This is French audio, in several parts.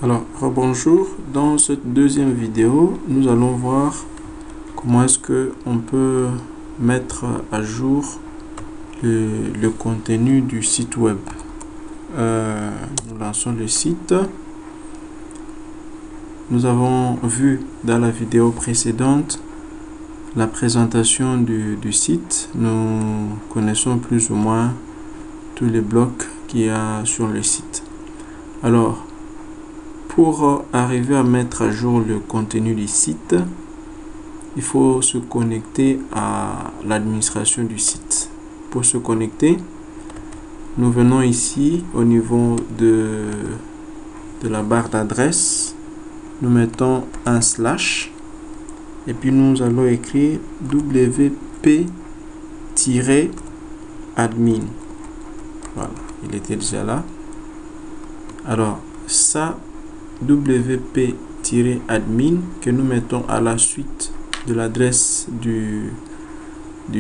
Alors, rebonjour. Dans cette deuxième vidéo, nous allons voir comment est-ce que on peut mettre à jour le contenu du site web. Nous lançons le site. Nous avons vu dans la vidéo précédente la présentation du site. Nous connaissons plus ou moins tous les blocs qu'il y a sur le site. Alors, pour arriver à mettre à jour le contenu du site, il faut se connecter à l'administration du site. Pour se connecter, nous venons ici au niveau de la barre d'adresse, nous mettons un slash et puis nous allons écrire wp-admin. Voilà, il était déjà là. Alors, ça wp-admin que nous mettons à la suite de l'adresse du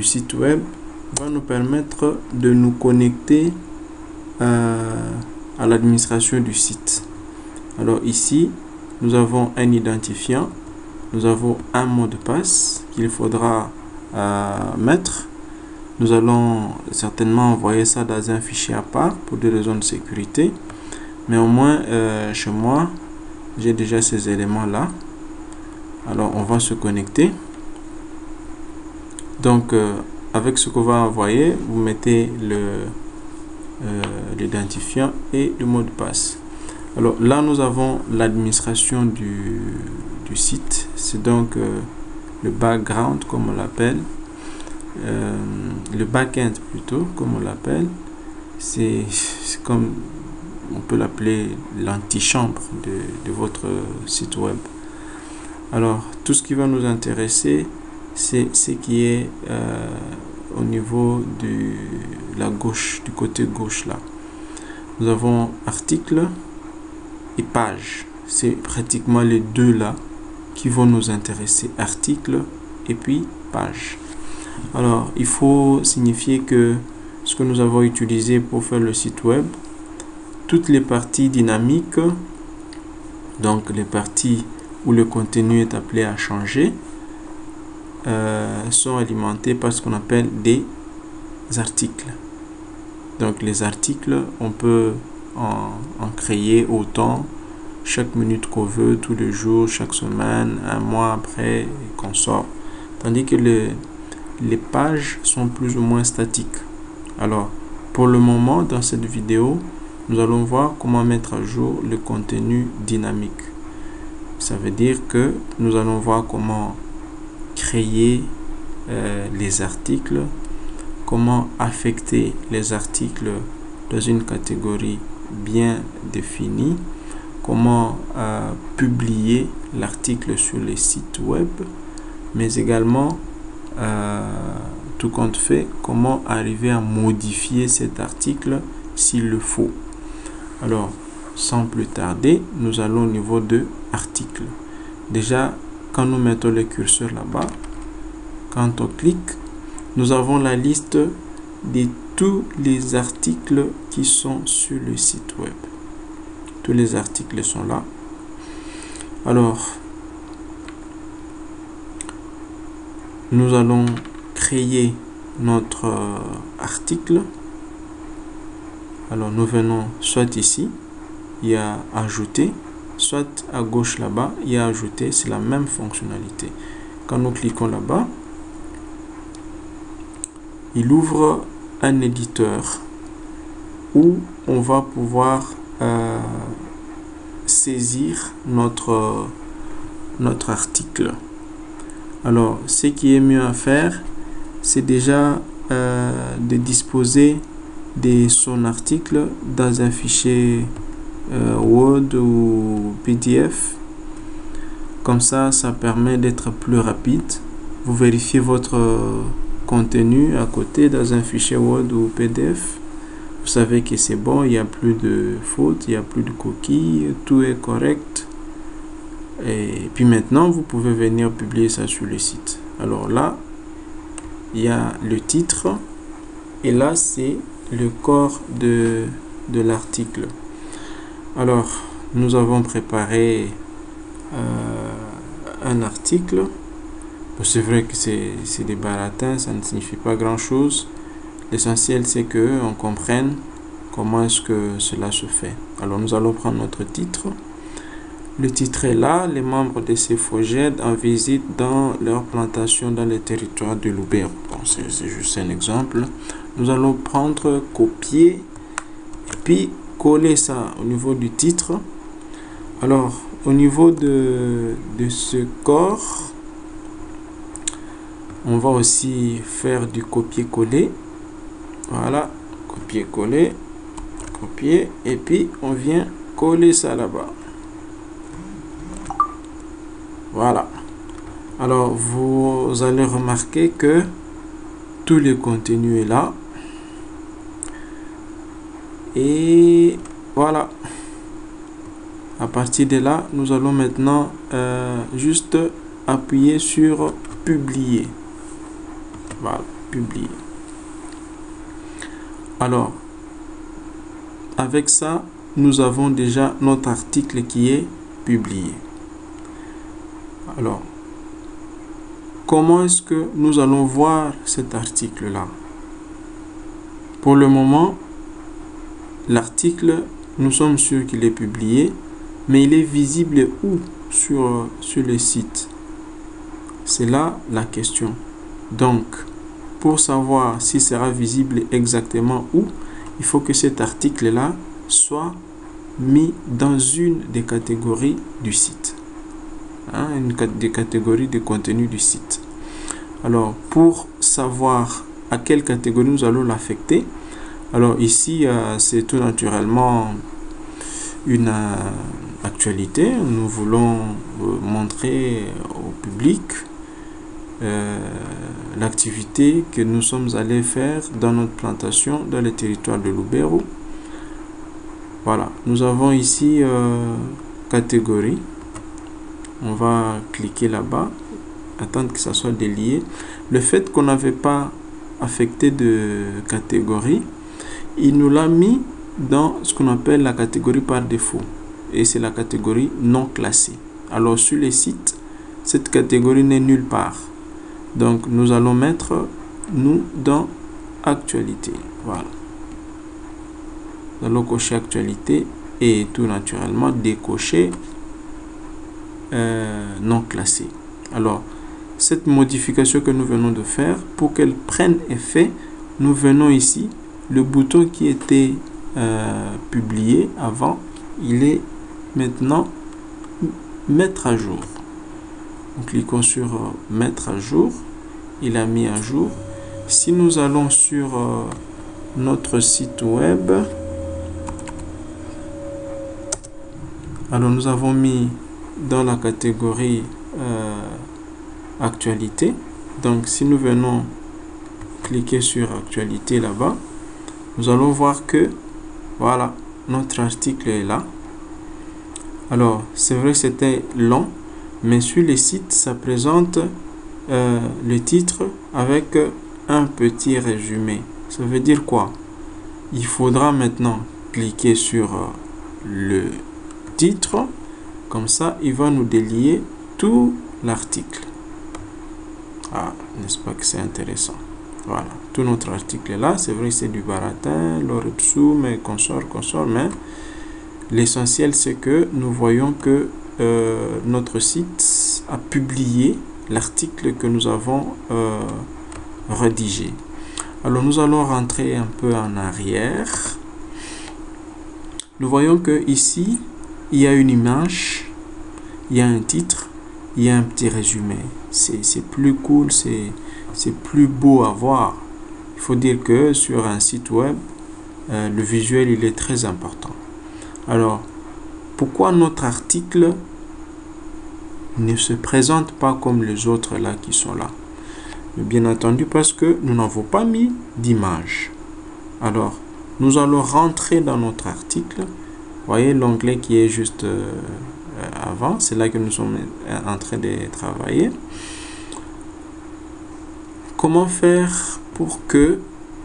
site web va nous permettre de nous connecter à l'administration du site. Alors ici, nous avons un identifiant, nous avons un mot de passe qu'il faudra mettre. Nous allons certainement envoyer ça dans un fichier à part pour des raisons de sécurité. Mais au moins, chez moi, j'ai déjà ces éléments-là. Alors, on va se connecter. Donc, avec ce qu'on va envoyer, vous mettez l'identifiant et le mot de passe. Alors, là, nous avons l'administration du site. C'est donc le background, comme on l'appelle. Le back-end, plutôt, comme on l'appelle. C'est comme... on peut l'appeler l'antichambre de votre site web. Alors, tout ce qui va nous intéresser, c'est ce qui est au niveau de la gauche, du côté gauche là. Nous avons article et page. C'est pratiquement les deux là qui vont nous intéresser. Article et puis page. Alors, il faut signifier que ce que nous avons utilisé pour faire le site web, toutes les parties dynamiques, donc les parties où le contenu est appelé à changer, sont alimentées par ce qu'on appelle des articles. Donc les articles, on peut en créer autant chaque minute qu'on veut, tous les jours, chaque semaine, un mois après qu'on sort. Tandis que les pages sont plus ou moins statiques. Alors, pour le moment, dans cette vidéo, nous allons voir comment mettre à jour le contenu dynamique. Ça veut dire que nous allons voir comment créer les articles, comment affecter les articles dans une catégorie bien définie, comment publier l'article sur les sites web, mais également, tout compte fait, comment arriver à modifier cet article s'il le faut. Alors, sans plus tarder, nous allons au niveau de article. Déjà, quand nous mettons le curseur là-bas, quand on clique, nous avons la liste de tous les articles qui sont sur le site web. Tous les articles sont là. Alors, nous allons créer notre article. Alors, nous venons soit ici, il y a ajouter, soit à gauche là-bas, il y a ajouter, c'est la même fonctionnalité. Quand nous cliquons là-bas, il ouvre un éditeur où on va pouvoir saisir notre article. Alors, ce qui est mieux à faire, c'est déjà de disposer de son article dans un fichier Word ou PDF. Comme ça, ça permet d'être plus rapide. Vous vérifiez votre contenu à côté dans un fichier Word ou PDF. Vous savez que c'est bon, il n'y a plus de fautes, il n'y a plus de coquilles, tout est correct. Et puis maintenant, vous pouvez venir publier ça sur le site. Alors là, il y a le titre et là, c'est le corps de l'article. Alors, nous avons préparé un article. C'est vrai que c'est des baratins, ça ne signifie pas grand-chose. L'essentiel, c'est que on comprenne comment est-ce que cela se fait. Alors, nous allons prendre notre titre. Le titre est là, les membres de CFOGED en visite dans leur plantation dans les territoires de Lubero. Bon, c'est juste un exemple. Nous allons prendre, copier, et puis coller ça au niveau du titre. Alors, au niveau de ce corps, on va aussi faire du copier-coller. Voilà, copier-coller, copier, et puis on vient coller ça là-bas. Voilà. Alors, vous allez remarquer que tout le contenu est là. Et voilà. À partir de là, nous allons maintenant juste appuyer sur publier. Voilà, publier. Alors, avec ça, nous avons déjà notre article qui est publié. Alors, comment est-ce que nous allons voir cet article-là? Pour le moment, l'article, nous sommes sûrs qu'il est publié, mais il est visible où sur le site? C'est là la question. Donc, pour savoir s'il sera visible exactement où, il faut que cet article-là soit mis dans une des catégories du site. Une des catégories de contenu du site. Alors, pour savoir à quelle catégorie nous allons l'affecter, alors ici, c'est tout naturellement une actualité. Nous voulons montrer au public l'activité que nous sommes allés faire dans notre plantation dans le territoire de Lubero. Voilà, nous avons ici catégorie. On va cliquer là-bas, attendre que ça soit délié. Le fait qu'on n'avait pas affecté de catégorie, il nous l'a mis dans ce qu'on appelle la catégorie par défaut. Et c'est la catégorie non classée. Alors sur les sites, cette catégorie n'est nulle part. Donc nous allons mettre nous dans actualité. Voilà. Nous allons cocher actualité et tout naturellement décocher non classé. Alors, cette modification que nous venons de faire, pour qu'elle prenne effet, nous venons ici, le bouton qui était publié avant, il est maintenant mettre à jour. Nous cliquons sur mettre à jour, il a mis à jour. Si nous allons sur notre site web, alors nous avons mis dans la catégorie actualité. Donc si nous venons cliquer sur actualité là-bas, nous allons voir que voilà, notre article est là. Alors c'est vrai que c'était long, mais sur les sites ça présente le titre avec un petit résumé. Ça veut dire quoi? Il faudra maintenant cliquer sur le titre. Comme ça, il va nous délier tout l'article. Ah, n'est-ce pas que c'est intéressant? Voilà, tout notre article est là. C'est vrai que c'est du baratin, l'oretsu, mais consort, mais l'essentiel, c'est que nous voyons que notre site a publié l'article que nous avons rédigé. Alors, nous allons rentrer un peu en arrière. Nous voyons que ici, il y a une image, il y a un titre, il y a un petit résumé. C'est plus cool, c'est plus beau à voir. Il faut dire que sur un site web, le visuel il est très important. Alors, pourquoi notre article ne se présente pas comme les autres là qui sont là? Bien entendu parce que nous n'avons pas mis d'image. Alors, nous allons rentrer dans notre article. Voyez l'onglet qui est juste avant, c'est là que nous sommes en train de travailler. Comment faire pour que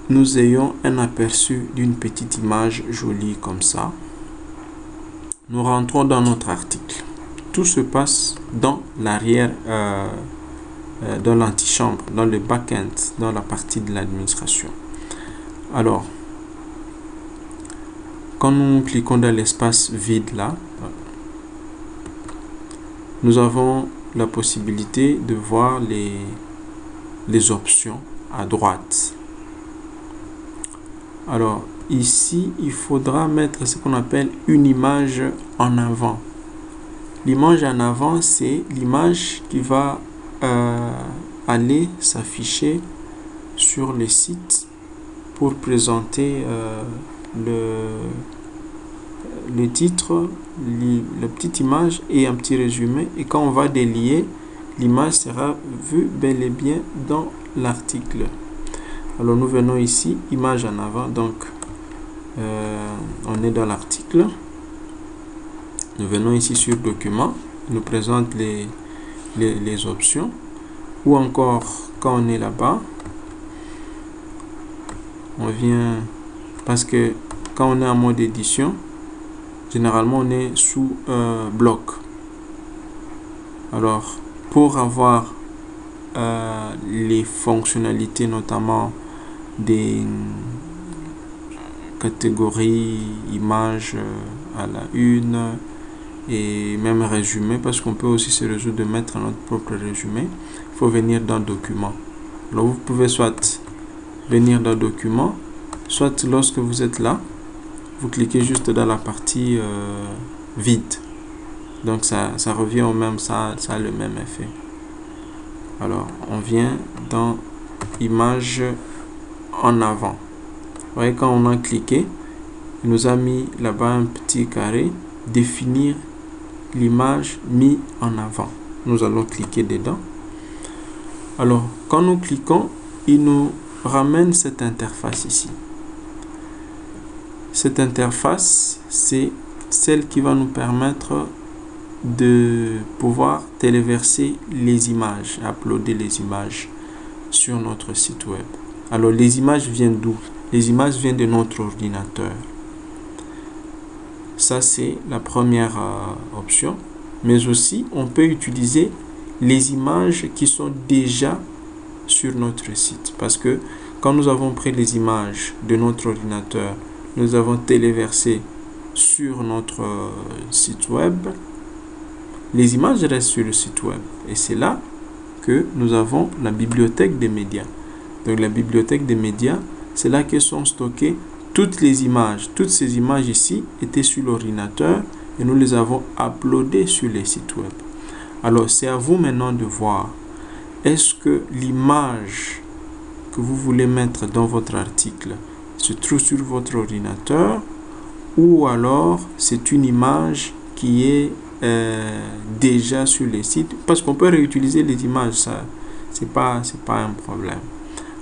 nous ayons un aperçu d'une petite image jolie comme ça? Nous rentrons dans notre article. Tout se passe dans l'arrière, dans l'antichambre, dans le back-end, dans la partie de l'administration. Alors, quand nous cliquons dans l'espace vide là, nous avons la possibilité de voir les options à droite. Alors, ici, il faudra mettre ce qu'on appelle une image en avant. L'image en avant, c'est l'image qui va aller s'afficher sur le site pour présenter le titre, la petite image et un petit résumé. Et quand on va délier, l'image sera vue bel et bien dans l'article. Alors nous venons ici, image en avant, donc on est dans l'article. Nous venons ici sur document, il nous présente les options. Ou encore, quand on est là-bas, on vient, parce que quand on est en mode édition, généralement on est sous bloc. Alors, pour avoir les fonctionnalités, notamment des catégories, images à la une et même résumé, parce qu'on peut aussi se résoudre de mettre notre propre résumé, il faut venir dans document. Alors vous pouvez soit venir dans document, soit lorsque vous êtes là, vous cliquez juste dans la partie vide. Donc ça revient au même, ça a le même effet. Alors on vient dans image en avant. Vous voyez, quand on a cliqué, il nous a mis là-bas un petit carré, définir l'image mis en avant. Nous allons cliquer dedans. Alors quand nous cliquons, il nous ramène cette interface ici. Cette interface, c'est celle qui va nous permettre de pouvoir téléverser les images, uploader les images sur notre site web. Alors les images viennent d'où? Les images viennent de notre ordinateur. Ça, c'est la première option. Mais aussi, on peut utiliser les images qui sont déjà sur notre site. Parce que quand nous avons pris les images de notre ordinateur, nous avons téléversé sur notre site web, les images restent sur le site web. Et c'est là que nous avons la bibliothèque des médias. Donc la bibliothèque des médias, c'est là que sont stockées toutes les images. Toutes ces images ici étaient sur l'ordinateur et nous les avons uploadées sur les sites web. Alors c'est à vous maintenant de voir, est-ce que l'image que vous voulez mettre dans votre article se trouve sur votre ordinateur, ou alors c'est une image qui est déjà sur les sites, parce qu'on peut réutiliser les images, ça c'est pas un problème.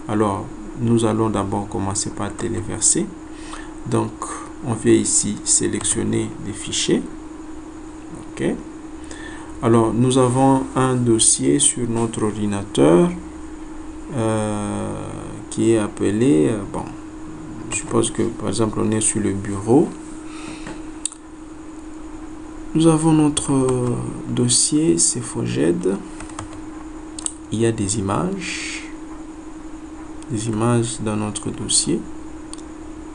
Alors nous allons d'abord commencer par téléverser. Donc on vient ici sélectionner les fichiers. Ok. Alors nous avons un dossier sur notre ordinateur qui est appelé bon, je suppose que par exemple on est sur le bureau. Nous avons notre dossier CFOGED. Il y a des images dans notre dossier.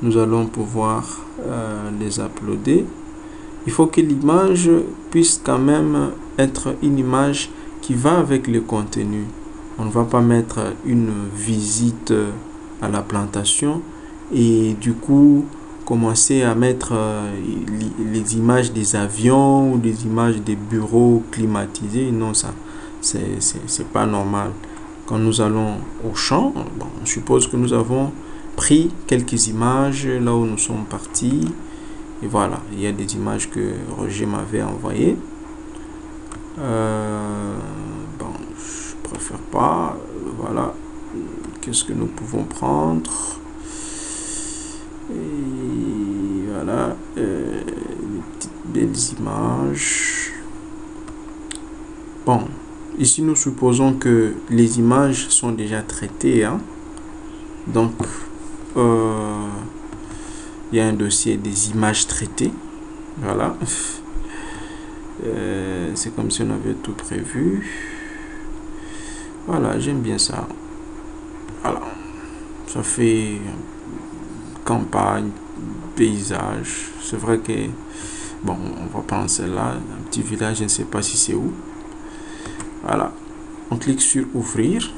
Nous allons pouvoir les uploader. Il faut que l'image puisse quand même être une image qui va avec le contenu. On ne va pas mettre une visite à la plantation et du coup commencer à mettre les images des avions ou des images des bureaux climatisés. Non, ça c'est pas normal. Quand nous allons au champ, bon, on suppose que nous avons pris quelques images là où nous sommes partis. Et voilà, il y a des images que Roger m'avait envoyées. Bon, je préfère pas. Voilà, qu'est-ce que nous pouvons prendre? Et voilà, les petites belles images. Bon, ici nous supposons que les images sont déjà traitées, hein? Donc il y a un dossier des images traitées. Voilà. C'est comme si on avait tout prévu. Voilà, j'aime bien ça. Voilà. Ça fait campagne, paysage. C'est vrai que, bon, on va prendre celle-là. Un petit village, je ne sais pas si c'est où. Voilà. On clique sur ouvrir.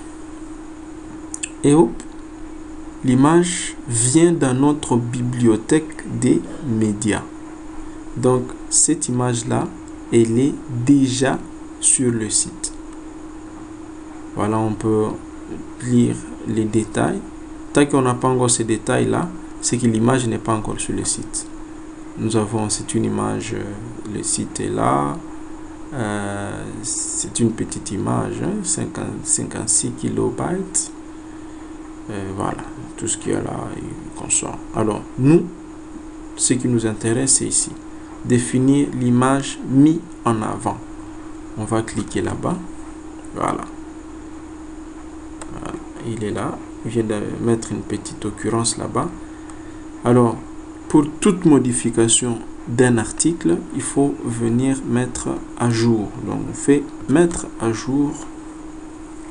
Et hop, l'image vient dans notre bibliothèque des médias. Donc, cette image-là, elle est déjà sur le site. Voilà, on peut lire les détails. Tant qu'on n'a pas encore ces détails-là, c'est que l'image n'est pas encore sur le site. Nous avons, c'est une image, le site est là. C'est une petite image, 56 kilobytes. Voilà, tout ce qu'il y a là est consort. Alors, nous, ce qui nous intéresse, c'est ici. Définir l'image mise en avant. On va cliquer là-bas. Voilà. Voilà. Il est là. Il vient de mettre une petite occurrence là-bas. Alors, pour toute modification d'un article, il faut venir mettre à jour. Donc, on fait mettre à jour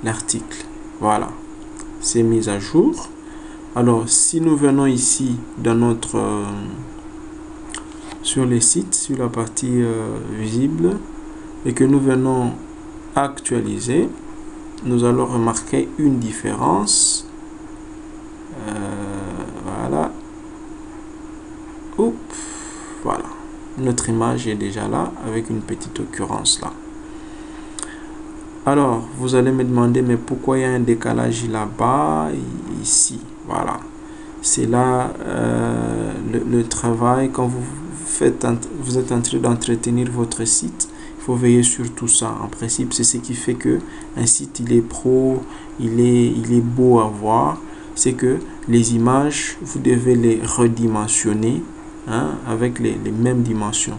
l'article. Voilà. C'est mis à jour. Alors, si nous venons ici dans notre sur les sites, sur la partie visible, et que nous venons actualiser, nous allons remarquer une différence. Voilà. Oups, voilà. Notre image est déjà là avec une petite occurrence là. Alors, vous allez me demander, mais pourquoi il y a un décalage là-bas, ici? Voilà. C'est là le travail. Quand vous êtes en train d'entretenir votre site, il faut veiller sur tout ça. En principe, c'est ce qui fait que un site, il est pro, il est beau à voir. C'est que les images, vous devez les redimensionner, hein, avec les mêmes dimensions.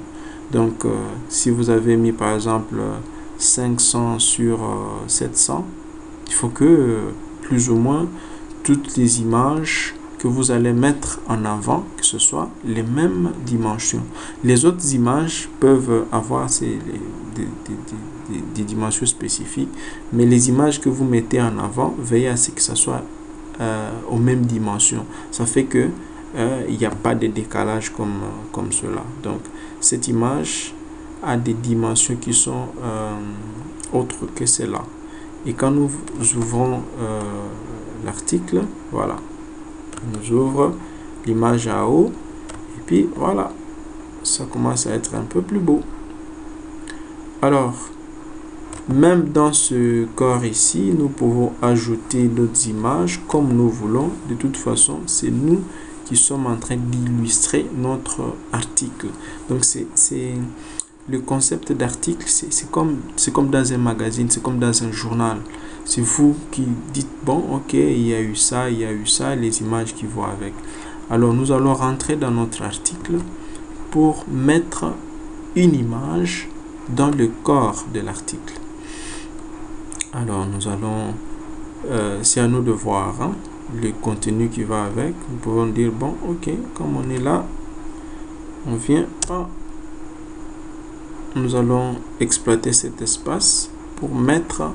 Donc, si vous avez mis par exemple 500 sur 700, il faut que plus ou moins toutes les images que vous allez mettre en avant, que ce soit les mêmes dimensions. Les autres images peuvent avoir des dimensions spécifiques, mais les images que vous mettez en avant, veillez à ce que ce soit aux mêmes dimensions. Ça fait que il n'y a pas de décalage comme cela. Donc, cette image a des dimensions qui sont autres que celle-là. Et quand nous ouvrons l'article, voilà, on nous ouvre l'image à haut, et puis voilà, ça commence à être un peu plus beau. Alors, même dans ce corps ici, nous pouvons ajouter d'autres images comme nous voulons. De toute façon, c'est nous qui sommes en train d'illustrer notre article. Donc, c'est le concept d'article, c'est comme dans un magazine, c'est comme dans un journal. C'est vous qui dites, bon, ok, il y a eu ça, les images qui vont avec. Alors, nous allons rentrer dans notre article pour mettre une image dans le corps de l'article. Alors, nous allons, c'est à nous de voir hein, le contenu qui va avec. Nous pouvons dire, bon, ok, comme on est là, on vient, nous allons exploiter cet espace pour mettre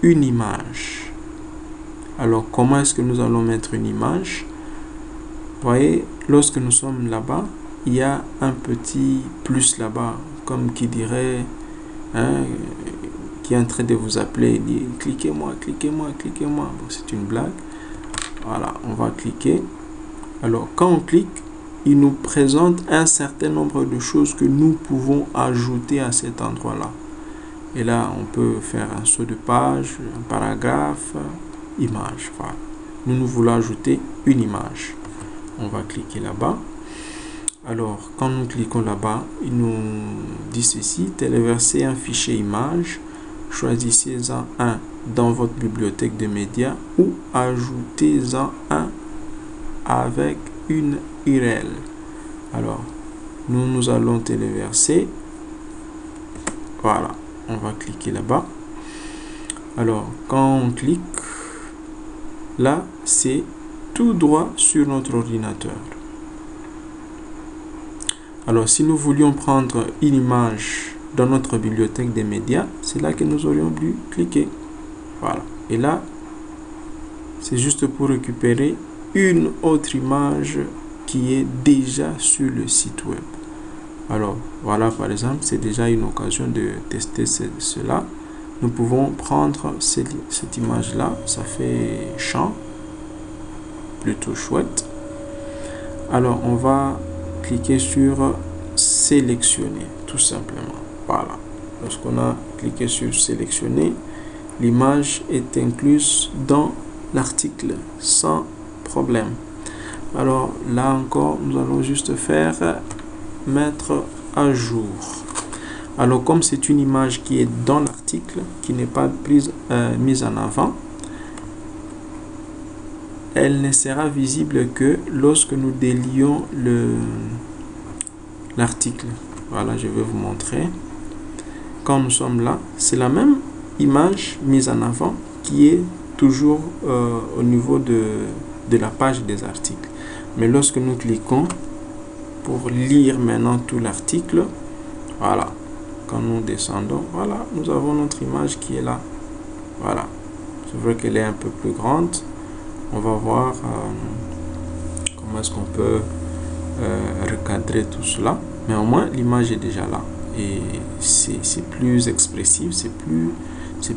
une image. Alors, comment est-ce que nous allons mettre une image? Vous voyez, lorsque nous sommes là-bas, il y a un petit plus là-bas, comme qui dirait, hein, qui est en train de vous appeler, dit cliquez-moi, cliquez-moi, cliquez-moi. Bon, c'est une blague. Voilà, on va cliquer. Alors, quand on clique, il nous présente un certain nombre de choses que nous pouvons ajouter à cet endroit-là. Et là, on peut faire un saut de page, un paragraphe, image. Voilà. Nous voulons ajouter une image. On va cliquer là-bas. Alors, quand nous cliquons là-bas, il nous dit ceci, téléversez un fichier image, choisissez-en un dans votre bibliothèque de médias ou ajoutez-en un avec une URL. Alors, nous allons téléverser. Voilà, on va cliquer là-bas. Alors, quand on clique, là, c'est tout droit sur notre ordinateur. Alors, si nous voulions prendre une image dans notre bibliothèque des médias, c'est là que nous aurions dû cliquer. Voilà. Et là, c'est juste pour récupérer une autre image qui est déjà sur le site web. Alors, voilà, par exemple, c'est déjà une occasion de tester cela. Nous pouvons prendre cette image-là. Ça fait champ, plutôt chouette. Alors, on va cliquer sur sélectionner, tout simplement. Voilà. Lorsqu'on a cliqué sur sélectionner, l'image est incluse dans l'article sans problème. Alors là encore, nous allons juste faire mettre à jour. Alors comme c'est une image qui est dans l'article, qui n'est pas mise en avant, elle ne sera visible que lorsque nous délions l'article. Voilà, je vais vous montrer. Quand nous sommes là, c'est la même image mise en avant qui est toujours au niveau de la page des articles. Mais lorsque nous cliquons pour lire maintenant tout l'article, voilà, quand nous descendons, voilà, nous avons notre image qui est là. Voilà, je veux qu'elle est un peu plus grande. On va voir comment est-ce qu'on peut recadrer tout cela. Mais au moins, l'image est déjà là. Et c'est plus expressif, c'est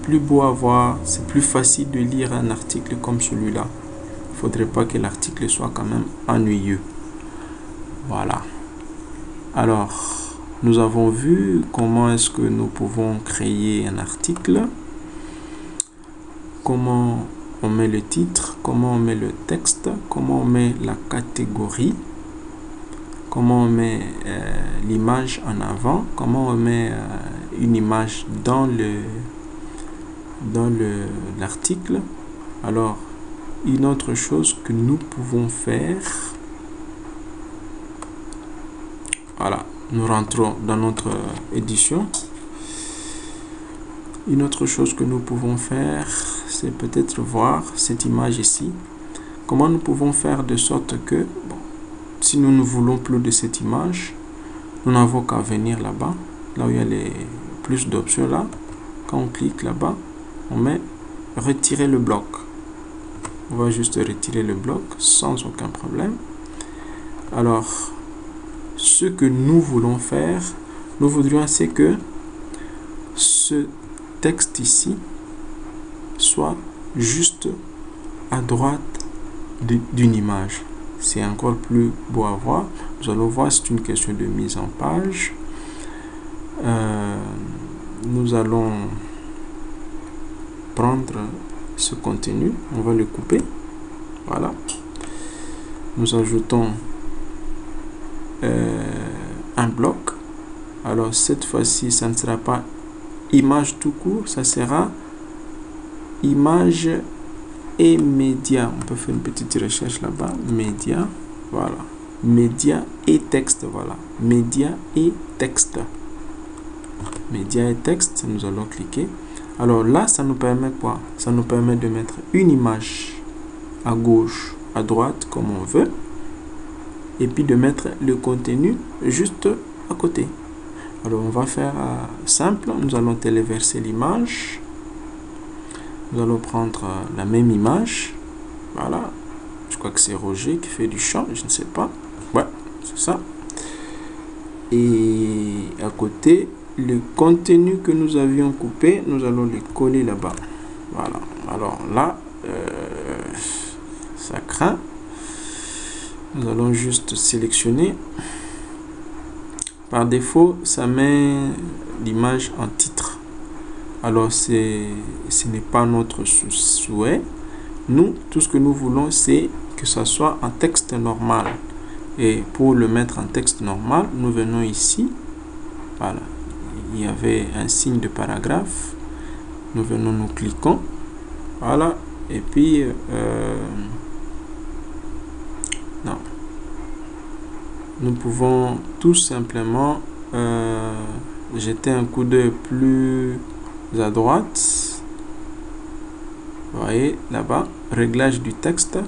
plus beau à voir, c'est plus facile de lire un article comme celui-là. Il ne faudrait pas que l'article soit quand même ennuyeux. Voilà. Alors, nous avons vu comment est-ce que nous pouvons créer un article, comment on met le titre, comment on met le texte, comment on met la catégorie, comment on met l'image en avant, comment on met une image dans l'article. Alors, une autre chose que nous pouvons faire, voilà, nous rentrons dans notre édition. Une autre chose que nous pouvons faire, c'est peut-être voir cette image ici. Comment nous pouvons faire de sorte que, bon, si nous ne voulons plus de cette image, nous n'avons qu'à venir là-bas, là où il y a les plus d'options là. Quand on clique là-bas, on met retirer le bloc. On va juste retirer le bloc sans aucun problème. Alors, ce que nous voulons faire, nous voudrions c'est que ce texte ici soit juste à droite d'une image. C'est encore plus beau à voir. Nous allons voir, c'est une question de mise en page. Nous allons prendre ce contenu, on va le couper. Voilà. Nous ajoutons un bloc. Alors cette fois-ci, ça ne sera pas image tout court, ça sera image et média. On peut faire une petite recherche là-bas. Média, voilà. Média et texte, voilà. Média et texte. Média et texte, nous allons cliquer. Alors là, ça nous permet quoi? Ça nous permet de mettre une image à gauche, à droite, comme on veut. Et puis de mettre le contenu juste à côté. Alors on va faire simple. Nous allons téléverser l'image. Nous allons prendre la même image. Voilà. Je crois que c'est Roger qui fait du chant. Je ne sais pas. Ouais, c'est ça. Et à côté, le contenu que nous avions coupé, nous allons le coller là-bas. Voilà. Alors là, ça craint. Nous allons juste sélectionner. Par défaut, ça met l'image en titre. Alors, ce n'est pas notre souhait. Nous, tout ce que nous voulons, c'est que ça soit en texte normal. Et pour le mettre en texte normal, nous venons ici. Voilà. Il y avait un signe de paragraphe. Nous venons, nous cliquons. Voilà. Et puis, non. Nous pouvons tout simplement jeter un coup d'œil plus à droite. Vous voyez là-bas, réglage du texte.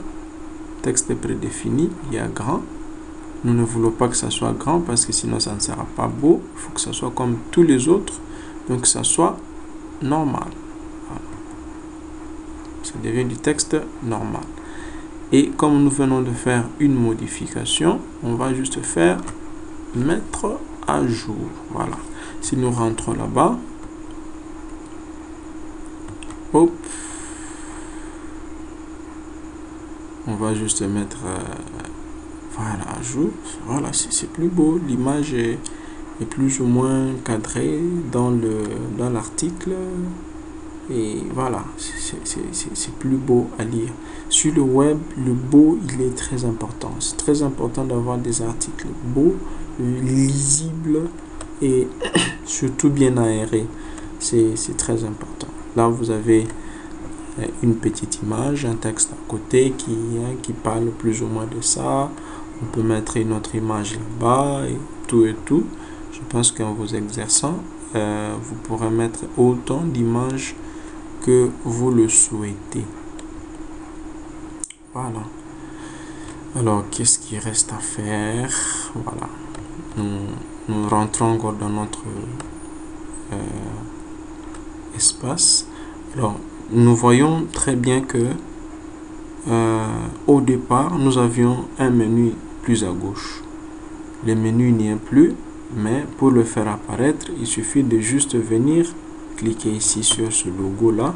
Texte prédéfini, il y a grand. Nous ne voulons pas que ça soit grand parce que sinon ça ne sera pas beau. Il faut que ça soit comme tous les autres. Donc que ça soit normal. Voilà. Ça devient du texte normal. Et comme nous venons de faire une modification, on va juste faire mettre à jour. Voilà. Si nous rentrons là-bas, hop, on va juste mettre voilà, à jour. Voilà, c'est plus beau. L'image est plus ou moins cadrée dans l'article. Et voilà, c'est plus beau à lire. Sur le web, le beau, il est très important. C'est très important d'avoir des articles beaux, lisibles et surtout bien aérés. C'est très important. Là, vous avez une petite image, un texte à côté qui parle plus ou moins de ça. On peut mettre une autre image là-bas et tout et tout. Je pense qu'en vous exerçant, vous pourrez mettre autant d'images que vous le souhaitez. Voilà. Alors, qu'est-ce qu'il reste à faire? Voilà. Nous rentrons encore dans notre espace. Alors, nous voyons très bien que au départ, nous avions un menu plus à gauche. Le menu n'y est plus, mais pour le faire apparaître, il suffit de juste venir cliquer ici sur ce logo là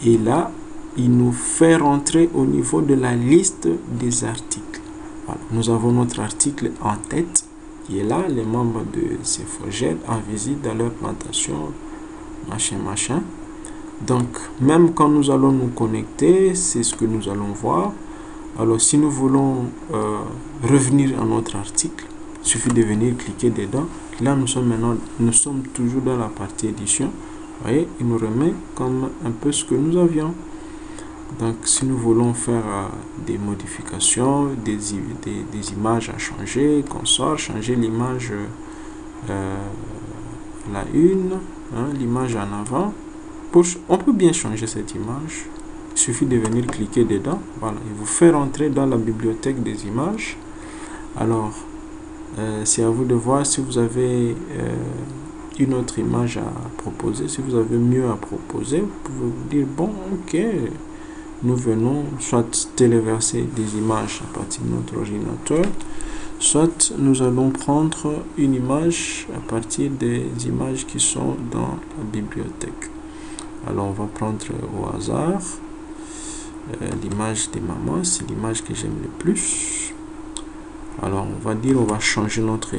et là il nous fait rentrer au niveau de la liste des articles. Voilà. Nous avons notre article en tête qui est là, les membres de C4G en visite dans leur plantation, machin. Donc même quand nous allons nous connecter, c'est ce que nous allons voir. Alors si nous voulons revenir à notre article, il suffit de venir cliquer dedans. Là nous sommes toujours dans la partie édition. Vous voyez, il nous remet comme un peu ce que nous avions. Donc si nous voulons faire des modifications, des images à changer, qu'on sort, changer l'image la une, l'image en avant, on peut bien changer cette image. Il suffit de venir cliquer dedans. Voilà, il vous fait rentrer dans la bibliothèque des images. Alors c'est à vous de voir si vous avez une autre image à proposer. Si vous avez mieux à proposer, vous pouvez vous dire bon, ok, nous venons soit téléverser des images à partir de notre ordinateur, soit nous allons prendre une image à partir des images qui sont dans la bibliothèque. Alors on va prendre au hasard l'image des mamans, c'est l'image que j'aime le plus. Alors on va dire, on va changer notre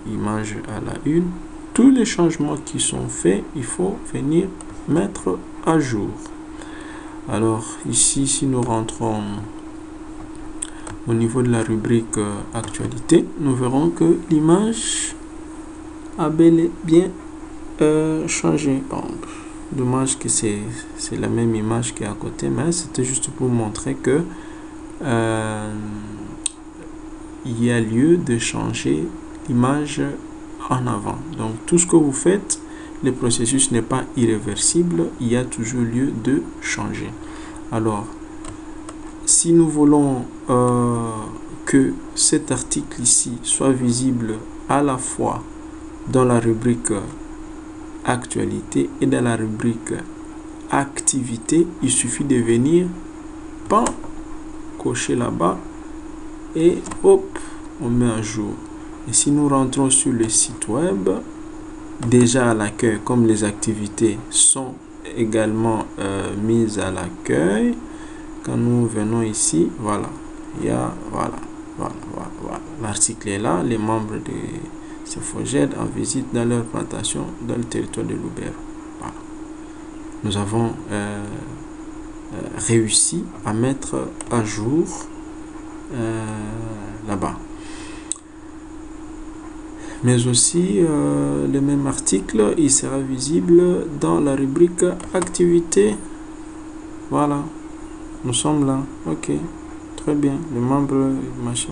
image à la une. Tous les changements qui sont faits, il faut venir mettre à jour. Alors ici, si nous rentrons au niveau de la rubrique actualité, nous verrons que l'image a bel et bien changé. Bon, dommage que c'est la même image qui est à côté, mais c'était juste pour montrer que il y a lieu de changer l'image en avant. Donc tout ce que vous faites, le processus n'est pas irréversible, il y a toujours lieu de changer. Alors si nous voulons que cet article ici soit visible à la fois dans la rubrique actualité et dans la rubrique activité, il suffit de venir cocher là-bas et hop, on met à jour. Et si nous rentrons sur le site web, déjà à l'accueil, comme les activités sont également mises à l'accueil, quand nous venons ici, voilà, il y a, voilà, l'article est là, les membres de C4G en visite dans leur plantation dans le territoire de Lubero. Voilà. Nous avons réussi à mettre à jour là-bas. Mais aussi le même article, il sera visible dans la rubrique activité. Voilà, nous sommes là. Ok, très bien. Les membres machin.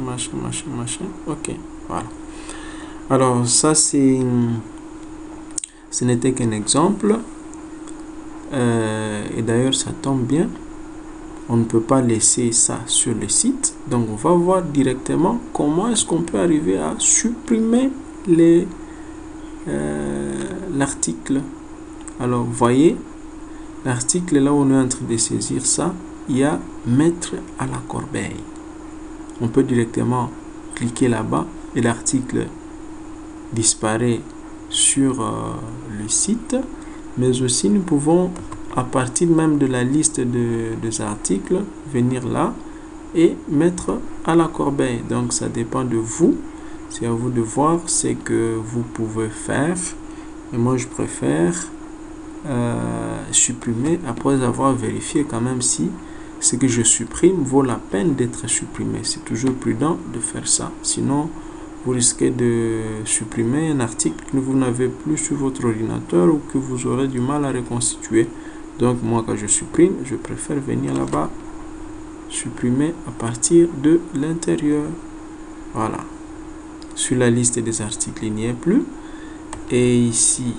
Ok, voilà. Alors ça ce n'était qu'un exemple. Et d'ailleurs ça tombe bien. On ne peut pas laisser ça sur le site. Donc on va voir directement comment est-ce qu'on peut arriver à supprimer l'article. Alors vous voyez, l'article là où on est en train de saisir ça, il y a mettre à la corbeille. On peut directement cliquer là-bas et l'article disparaît sur le site, mais aussi nous pouvons à partir même de la liste des articles venir là et mettre à la corbeille. Donc ça dépend de vous, c'est à vous de voir ce que vous pouvez faire, et moi je préfère supprimer après avoir vérifié quand même si ce que je supprime vaut la peine d'être supprimé. C'est toujours prudent de faire ça, sinon vous risquez de supprimer un article que vous n'avez plus sur votre ordinateur ou que vous aurez du mal à reconstituer. Donc moi quand je supprime, je préfère venir là-bas, supprimer à partir de l'intérieur. Voilà, sur la liste des articles il n'y est plus. Et ici,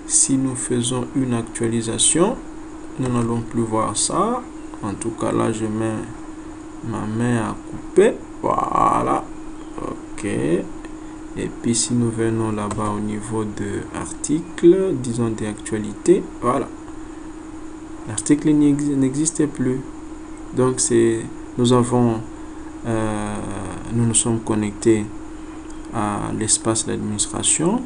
si nous faisons une actualisation, nous n'allons plus voir ça. En tout cas là je mets ma main à couper, voilà, ok. Et puis si nous venons là-bas au niveau de article, disons des actualités, voilà, l'article n'existait plus. Donc nous nous sommes connectés à l'espace d'administration.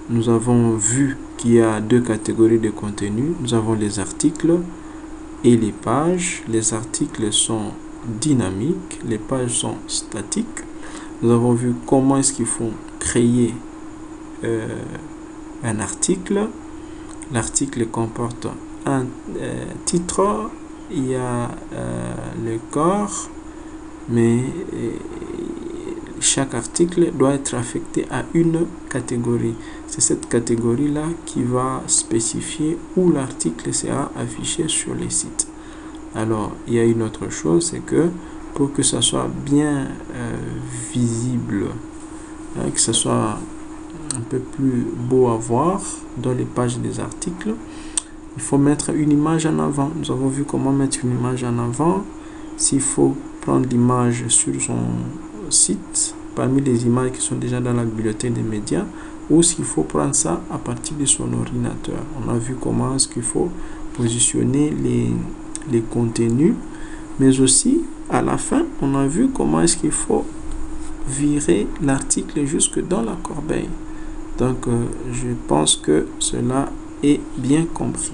Nous avons vu qu'il y a deux catégories de contenu. Nous avons les articles et les pages. Les articles sont dynamiques, les pages sont statiques. Nous avons vu comment est-ce qu'il faut créer un article. L'article comporte un titre, il y a le corps, mais chaque article doit être affecté à une catégorie. C'est cette catégorie-là qui va spécifier où l'article sera affiché sur les sites. Alors, il y a une autre chose, c'est que pour que ça soit bien visible, que ça soit un peu plus beau à voir dans les pages des articles, il faut mettre une image en avant. Nous avons vu comment mettre une image en avant. S'il faut prendre l'image sur son site, parmi les images qui sont déjà dans la bibliothèque des médias, ou s'il faut prendre ça à partir de son ordinateur. On a vu comment est-ce qu'il faut positionner les contenus, mais aussi à la fin, on a vu comment est-ce qu'il faut virer l'article jusque dans la corbeille. Donc, je pense que cela est bien compris.